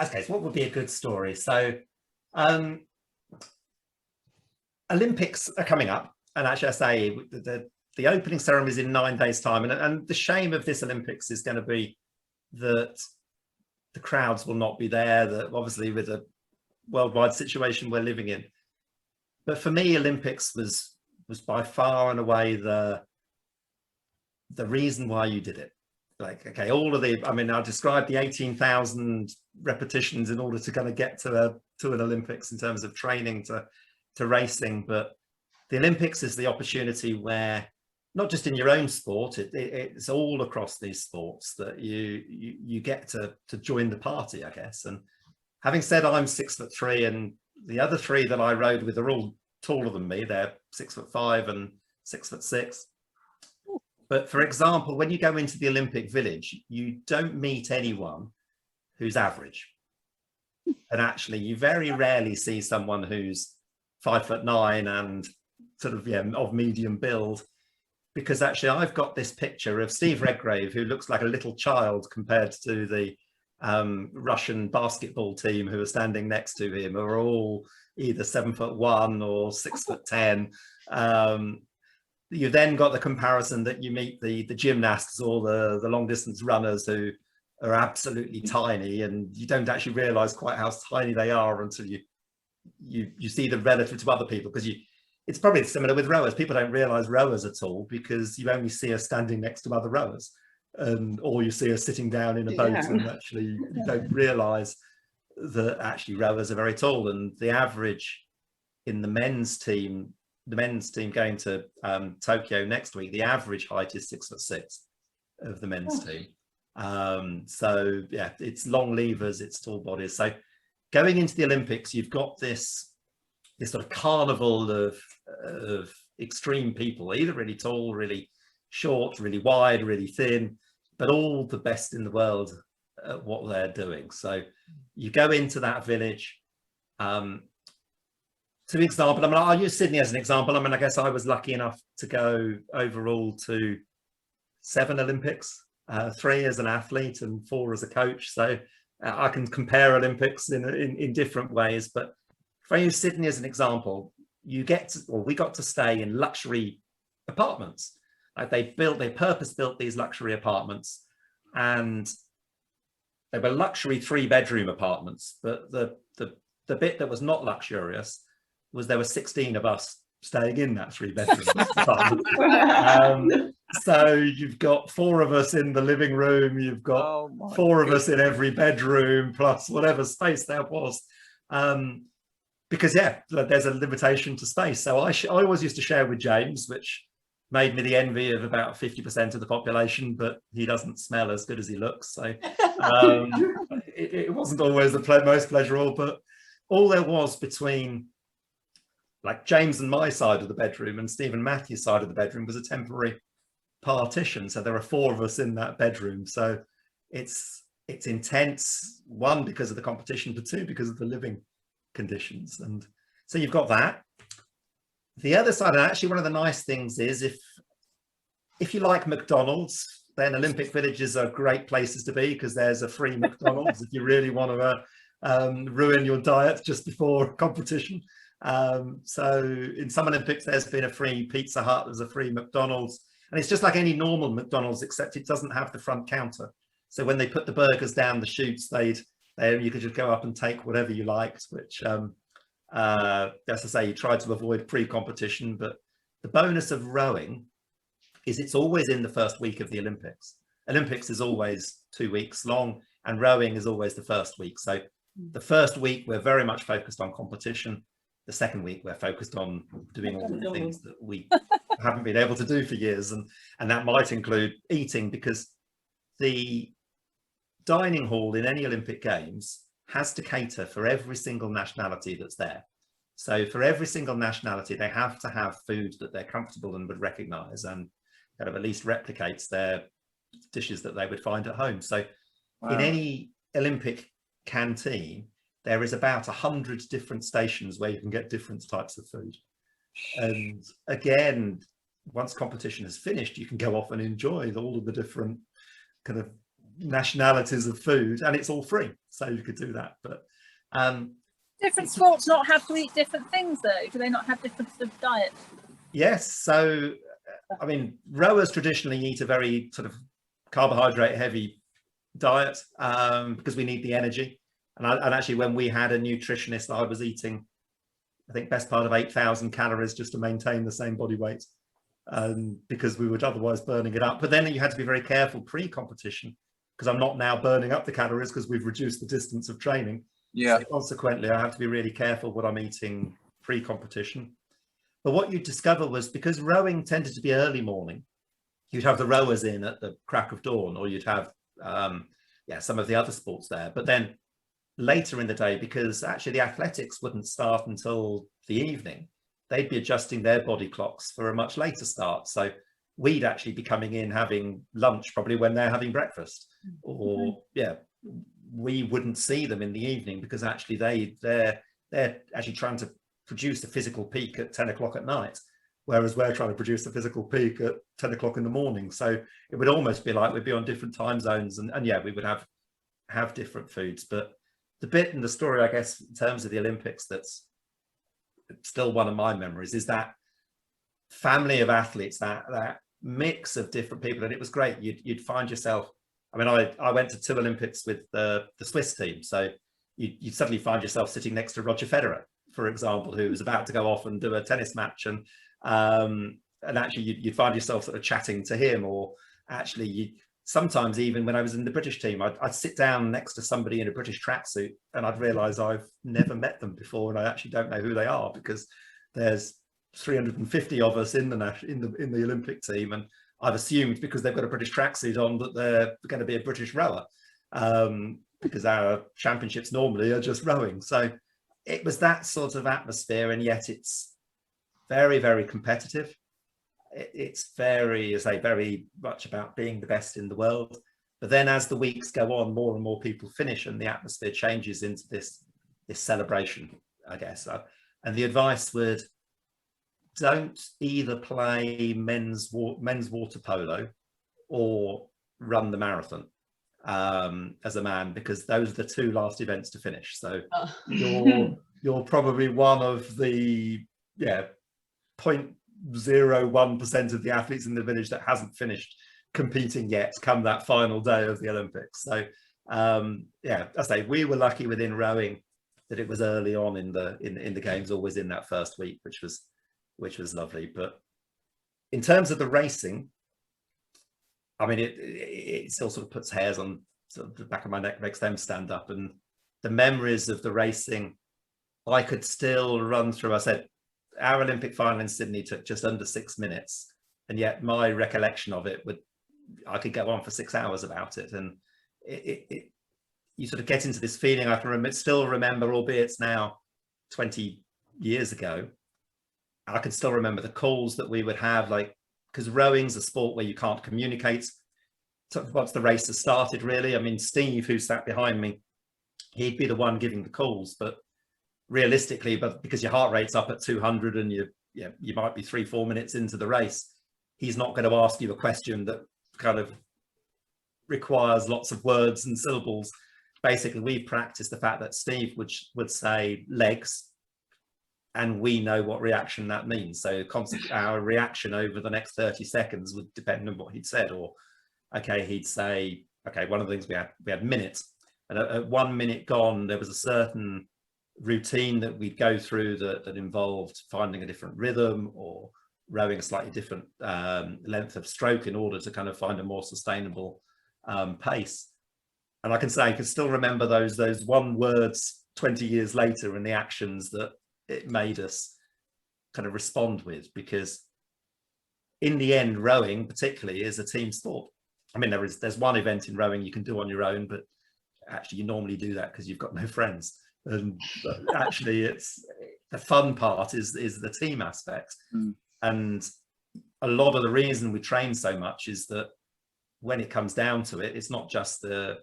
okay, so what would be a good story? So Olympics are coming up, and actually I say the opening ceremony is in 9 days time, and the shame of this Olympics is going to be that the crowds will not be there, that obviously with the worldwide situation we're living in. But for me, Olympics was by far and away the reason why you did it. Like, okay, all of the, I mean, I'll describe the 18,000 repetitions in order to kind of get to an Olympics in terms of training to racing. But the Olympics is the opportunity where, not just in your own sport, it's all across these sports that you get to join the party, I guess. And having said I'm 6'3", and the other three that I rode with are all taller than me. They're 6'5" and 6'6". But for example, when you go into the Olympic Village, you don't meet anyone who's average. And actually, you very rarely see someone who's 5'9" and sort of, yeah, of medium build. Because actually, I've got this picture of Steve Redgrave, who looks like a little child compared to the Russian basketball team who are standing next to him, who are all either 7'1" or 6'10". You then got the comparison that you meet the gymnasts or the long distance runners who are absolutely tiny, and you don't actually realize quite how tiny they are until you see them relative to other people, because it's probably similar with rowers. People don't realize rowers at all because you only see us standing next to other rowers, or you see us sitting down in a boat, and actually you don't realize that actually rowers are very tall. And the average in the men's team going to Tokyo next week, the average height is 6'6" of the men's team. So yeah, it's long levers, it's tall bodies. So going into the Olympics, you've got this sort of carnival of extreme people, either really tall, really short, really wide, really thin, but all the best in the world at what they're doing. So you go into that village. To example, I mean, I'll use Sydney as an example. I mean, I guess I was lucky enough to go overall to 7 Olympics, 3 as an athlete and 4 as a coach. So I can compare Olympics in different ways. But if I use Sydney as an example, we got to stay in luxury apartments. Like they purpose built these luxury apartments, and they were luxury 3-bedroom apartments. But the bit that was not luxurious was there were 16 of us staying in that 3-bedroom apartment. So you've got 4 of us in the living room, you've got 4 of us in every bedroom, plus whatever space there was. Because yeah, there's a limitation to space. So I always used to share with James, which made me the envy of about 50% of the population, but he doesn't smell as good as he looks. So it wasn't always the most pleasurable, but all there was between like James and my side of the bedroom and Stephen Matthew's side of the bedroom was a temporary partition. So there are 4 of us in that bedroom. So it's intense, 1, because of the competition, but 2, because of the living conditions. And so you've got that. The other side, and actually one of the nice things is if you like McDonald's, then Olympic villages are great places to be, because there's a free McDonald's if you really want to ruin your diet just before competition. So in some Olympics, there's been a free Pizza Hut, there's a free McDonald's, and it's just like any normal McDonald's, except it doesn't have the front counter. So when they put the burgers down the chutes, you could just go up and take whatever you liked, which, as I say, you try to avoid pre-competition. But the bonus of rowing is it's always in the first week of the Olympics. Olympics is always 2 weeks long, and rowing is always the first week. So the first week, we're very much focused on competition. The second week, we're focused on doing all the things that we haven't been able to do for years. And that might include eating, because the dining hall in any Olympic Games has to cater for every single nationality that's there. So for every single nationality, they have to have food that they're comfortable and would recognize, and kind of at least replicates their dishes that they would find at home. So in any Olympic canteen, there is about 100 different stations where you can get different types of food. And again, once competition is finished, you can go off and enjoy all of the different kind of nationalities of food, and it's all free, so you could do that. But different sports not have to eat different things though? Do they not have different sort of diet? Yes, so I mean, rowers traditionally eat a very sort of carbohydrate heavy diet because we need the energy. And actually, when we had a nutritionist, I was eating, I think, best part of 8,000 calories just to maintain the same body weight, because we would otherwise burning it up. But then you had to be very careful pre-competition, because I'm not now burning up the calories because we've reduced the distance of training. Yeah. So consequently, I have to be really careful what I'm eating pre-competition. But what you discover was, because rowing tended to be early morning, you'd have the rowers in at the crack of dawn, or you'd have some of the other sports there. But then later in the day, because actually the athletics wouldn't start until the evening, they'd be adjusting their body clocks for a much later start. So we'd actually be coming in having lunch probably when they're having breakfast, or we wouldn't see them in the evening, because actually they're actually trying to produce the physical peak at 10 o'clock at night, whereas we're trying to produce the physical peak at 10 o'clock in the morning. So it would almost be like we'd be on different time zones, and yeah, we would have different foods. But the bit in the story, I guess, in terms of the Olympics, that's still one of my memories, is that family of athletes, that mix of different people. And it was great. You'd find yourself, I mean, I went to 2 Olympics with the Swiss team, so you'd suddenly find yourself sitting next to Roger Federer, for example, who was about to go off and do a tennis match, and actually you'd find yourself sort of chatting to him. Or actually, sometimes even when I was in the British team, I'd sit down next to somebody in a British tracksuit, and I'd realise I've never met them before, and I actually don't know who they are, because there's 350 of us in the Olympic team, and I've assumed because they've got a British tracksuit on that they're going to be a British rower, because our championships normally are just rowing. So it was that sort of atmosphere, and yet it's very, very competitive. It's very, as I say, very much about being the best in the world. But then as the weeks go on, more and more people finish, and the atmosphere changes into this celebration, I guess. And the advice would, don't either play men's water polo or run the marathon as a man, because those are the 2 last events to finish. So you're probably one of the 0.01% of the athletes in the village that hasn't finished competing yet come that final day of the Olympics. So I say we were lucky within rowing that it was early on in the games, always in that first week, which was lovely. But in terms of the racing, I mean, it still sort of puts hairs on sort of the back of my neck, makes them stand up. And the memories of the racing, I could still run through. I said our Olympic final in Sydney took just under 6 minutes, and yet my recollection of it I could go on for 6 hours about it. And you sort of get into this feeling. I can still remember, albeit it's now 20 years ago, I can still remember the calls that we would have, like, because rowing's a sport where you can't communicate once the race has started, really. I mean, Steve, who sat behind me, he'd be the one giving the calls, but realistically, because your heart rate's up at 200 and you might be 3-4 minutes into the race, he's not going to ask you a question that kind of requires lots of words and syllables. Basically, we practiced the fact that Steve would say legs, and we know what reaction that means. So our reaction over the next 30 seconds would depend on what he'd said. Or, okay, he'd say, okay, one of the things we had minutes, and at 1 minute gone, there was a certain routine that we'd go through that involved finding a different rhythm or rowing a slightly different length of stroke in order to kind of find a more sustainable pace. And I can still remember those one words 20 years later, and the actions that it made us kind of respond with, because in the end, rowing particularly is a team sport. I mean, there's one event in rowing you can do on your own, but actually you normally do that because you've got no friends. And actually it's the fun part is the team aspect. And a lot of the reason we train so much is that when it comes down to it, it's not just the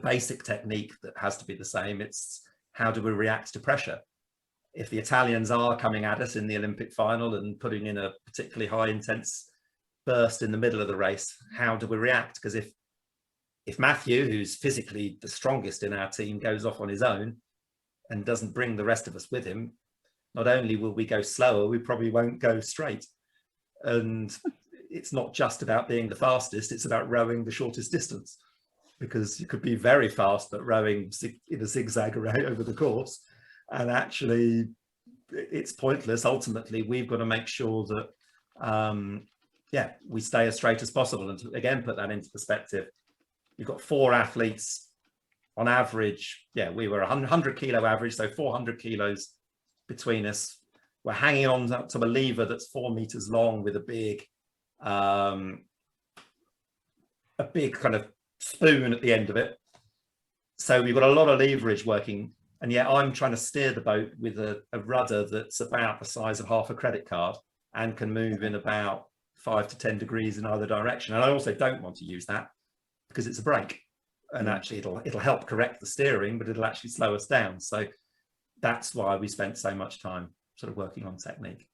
basic technique that has to be the same, it's how do we react to pressure. If the Italians are coming at us in the Olympic final and putting in a particularly high intense burst in the middle of the race, how do we react? Because if if Matthew, who's physically the strongest in our team, goes off on his own and doesn't bring the rest of us with him, not only will we go slower, we probably won't go straight. And it's not just about being the fastest, it's about rowing the shortest distance, because you could be very fast at rowing in a zigzag over the course, and actually it's pointless. Ultimately, we've got to make sure that we stay as straight as possible. And to, again, put that into perspective, you've got 4 athletes on average. We were 100 kilo average, so 400 kilos between us. We're hanging on to a lever that's 4 meters long with a big kind of spoon at the end of it. So we've got a lot of leverage working, and yet I'm trying to steer the boat with a rudder that's about the size of half a credit card and can move in about 5 to 10 degrees in either direction. And I also don't want to use that because it's a brake, and actually it'll help correct the steering, but it'll actually slow us down. So that's why we spent so much time sort of working on technique.